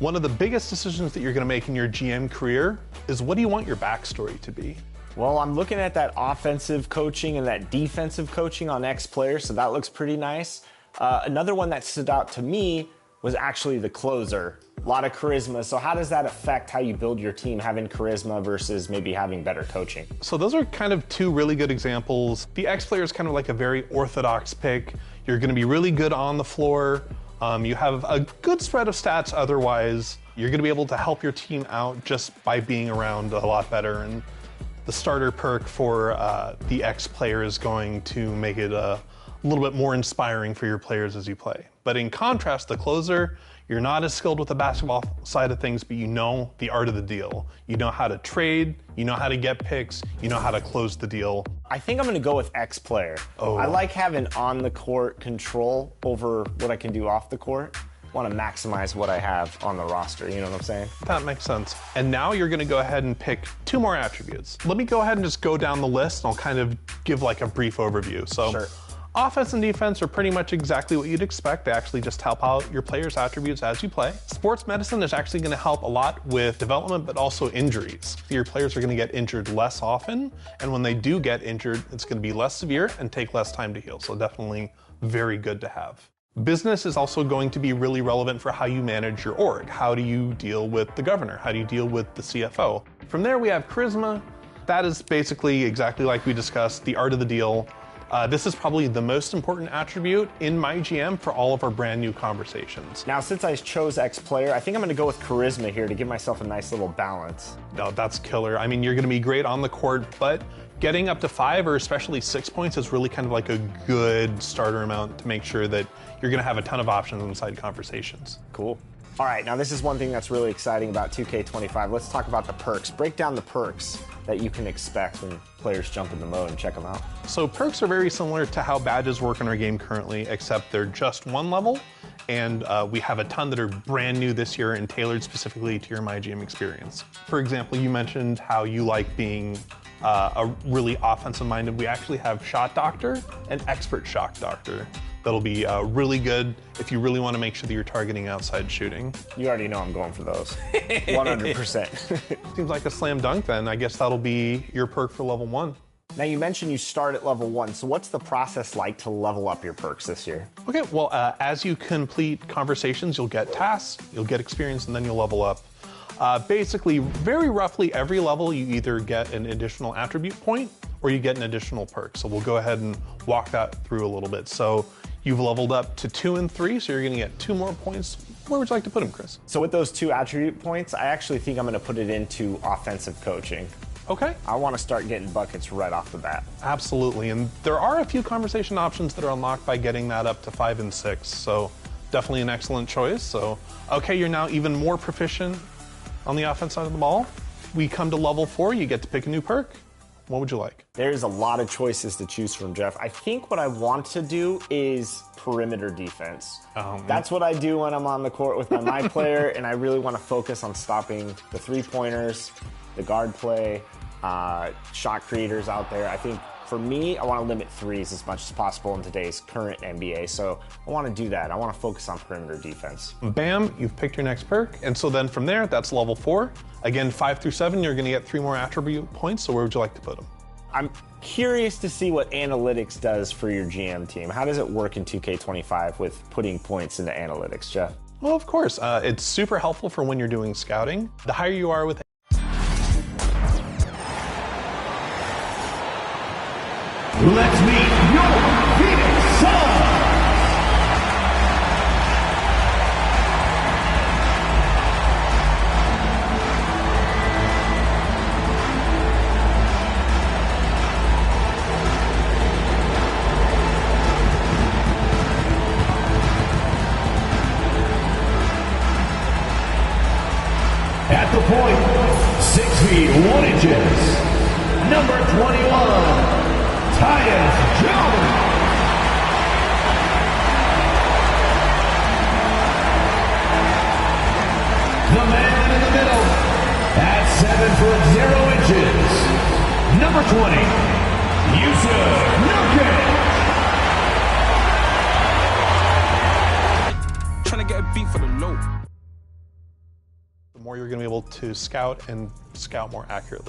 One of the biggest decisions that you're going to make in your GM career is what do you want your backstory to be? Well, I'm looking at that offensive coaching and that defensive coaching on ex-players, so that looks pretty nice. Another one that stood out to me was actually the closer. A lot of charisma. So how does that affect how you build your team, having charisma versus maybe having better coaching? So those are kind of two really good examples. The ex-player is kind of like a very orthodox pick. You're going to be really good on the floor. You have a good spread of stats otherwise. You're going to be able to help your team out just by being around a lot better. And the starter perk for the ex-player is going to make it a little bit more inspiring for your players as you play. But in contrast, the closer, you're not as skilled with the basketball side of things, but you know the art of the deal. You know how to trade, you know how to get picks, you know how to close the deal. I think I'm going to go with ex-player. Oh. I like having on-the-court control over what I can do off the court. I want to maximize what I have on the roster, you know what I'm saying? That makes sense. And now you're going to go ahead and pick two more attributes. Let me go ahead and just go down the list, and I'll kind of give like a brief overview. So. Sure. Offense and defense are pretty much exactly what you'd expect. They actually just help out your players' attributes as you play. Sports medicine is actually going to help a lot with development, but also injuries. Your players are going to get injured less often, and when they do get injured, it's going to be less severe and take less time to heal. So definitely very good to have. Business is also going to be really relevant for how you manage your org. How do you deal with the governor? How do you deal with the CFO? From there, we have charisma. That is basically exactly like we discussed, the art of the deal. This is probably the most important attribute in my GM for all of our brand new conversations. Now, since I chose ex-player, I think I'm going to go with charisma here to give myself a nice little balance. No, that's killer. I mean, you're going to be great on the court, but getting up to 5 or especially 6 points is really kind of like a good starter amount to make sure that you're going to have a ton of options inside conversations. Cool. All right, now this is one thing that's really exciting about 2K25. Let's talk about the perks. Break down the perks that you can expect when players jump in the mode and check them out. So perks are very similar to how badges work in our game currently, except they're just one level, and we have a ton that are brand new this year and tailored specifically to your MyGM experience. For example, you mentioned how you like being a really offensive-minded. We actually have Shot Doctor and Expert Shot Doctor. That'll be really good if you really want to make sure that you're targeting outside shooting. You already know I'm going for those. 100%. Seems like a slam dunk then. I guess that'll be your perk for level 1. Now, you mentioned you start at level 1, so what's the process like to level up your perks this year? Okay, well, as you complete conversations, you'll get tasks, you'll get experience, and then you'll level up. Basically, very roughly every level, you either get an additional attribute point or you get an additional perk. So we'll go ahead and walk that through a little bit. So you've leveled up to 2 and 3, so you're going to get 2 more points. Where would you like to put them, Chris? So with those 2 attribute points, I actually think I'm going to put it into offensive coaching. Okay. I want to start getting buckets right off the bat. Absolutely, and there are a few conversation options that are unlocked by getting that up to 5 and 6, so definitely an excellent choice. So, okay, you're now even more proficient on the offense side of the ball. We come to level 4, you get to pick a new perk. What would you like? There's a lot of choices to choose from, Jeff. I think what I want to do is perimeter defense. That's what I do when I'm on the court with my player, and I really want to focus on stopping the three-pointers, the guard play, shot creators out there. I think for me, I want to limit threes as much as possible in today's current NBA, so I want to do that. I want to focus on perimeter defense. Bam, you've picked your next perk, and so then from there, that's level 4. Again, 5 through 7, you're going to get 3 more attribute points, so where would you like to put them? I'm curious to see what analytics does for your GM team. How does it work in 2K25 with putting points into analytics, Jeff? Well, of course. It's super helpful for when you're doing scouting. The higher you are with Let's meet your Phoenix Suns! At the point, 6 feet 1 inches, number 21. Tyus Jones. The man in the middle at 7 foot 0 inches, number 20, Yusuf Nurkic. Trying to get a beat for the low. the more you're going to be able to scout and scout more accurately.